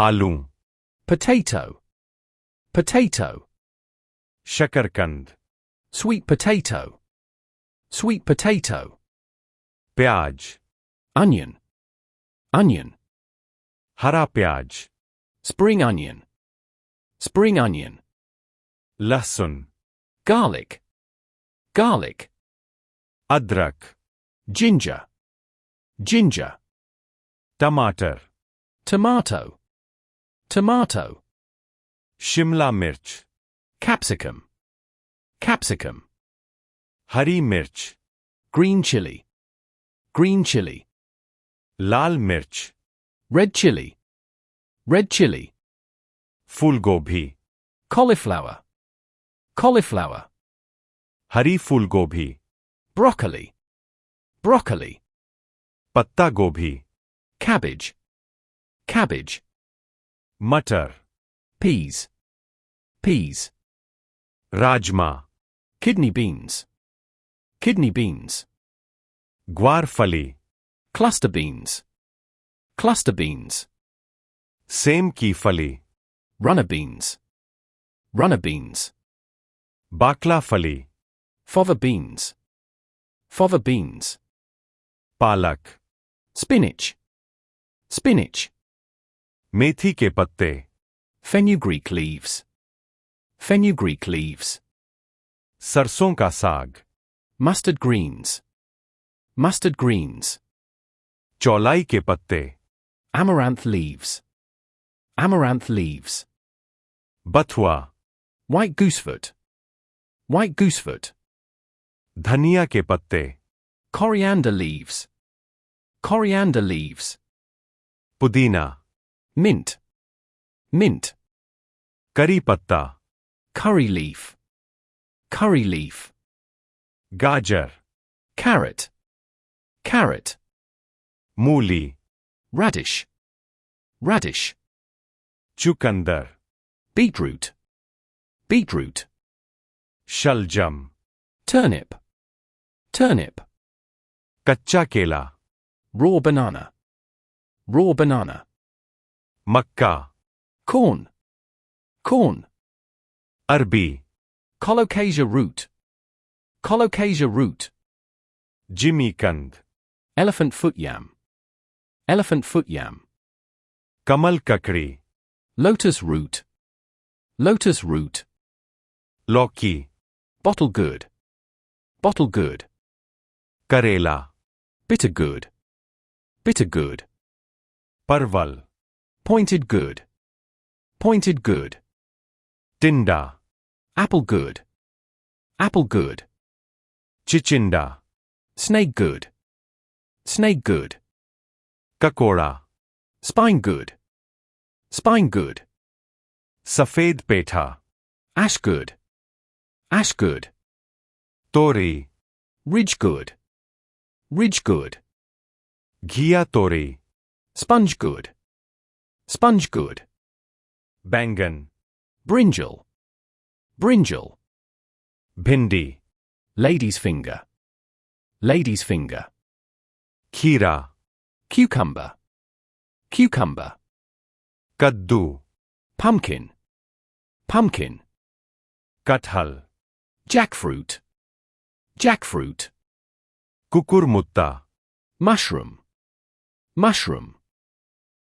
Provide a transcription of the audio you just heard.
आलू, potato, potato, शकरकंद, sweet potato, sweet potato, प्याज, onion, onion, हरा प्याज, spring onion, spring onion, लहसुन, garlic, garlic, अदरक, ginger, ginger, टमाटर, tomato, tomato, शिमला मिर्च, capsicum, capsicum, हरी मिर्च, green chili, green chili, लाल मिर्च, red chili, red chili, फूलगोभी, cauliflower, cauliflower, हरी फूलगोभी, broccoli, broccoli, पत्ता गोभी, cabbage, cabbage, मटर, peas, peas, rajma, kidney beans, kidney beans, ग्वारफली, cluster beans, cluster beans, same की फली, runner beans, runner beans, बाकला फली, fava beans, fava beans, पालक, spinach, spinach, मेथी के पत्ते, fenugreek leaves, fenugreek leaves, सरसों का साग, mustard greens, mustard greens, चौलाई के पत्ते, amaranth leaves, amaranth leaves, बथुआ, white goosefoot, white goosefoot, धनिया के पत्ते, coriander leaves, coriander leaves, पुदीना, mint, mint, करी पत्ता, curry leaf, curry leaf, गाजर, carrot, carrot, मूली, radish, radish, चुकंदर, beetroot, beetroot, शलजम, turnip, turnip, कच्चा केला, raw banana, raw banana, मक्का, corn, corn, अरबी, colocasia root, colocasia root, जिमीकंद, elephant foot yam, elephant foot yam, कमल ककड़ी, lotus root, lotus root, लौकी, bottle gourd, bottle gourd, करेला, bitter gourd, bitter gourd, परवल, pointed gourd, pointed gourd, टिंडा, apple gourd, apple gourd, चिचिंडा, snake gourd, snake gourd, ककोड़ा, spine gourd, spine gourd, सफेद पेठा, ash gourd, ash gourd, तोरी, ridge gourd, ridge gourd, घिया तोरी, sponge gourd, sponge gourd, बैंगन, brinjal, brinjal, भिंडी, lady's finger, lady's finger, खीरा, cucumber, cucumber, कद्दू, pumpkin, pumpkin, कटहल, jackfruit, jackfruit, कुकुरमुत्ता, mushroom, mushroom,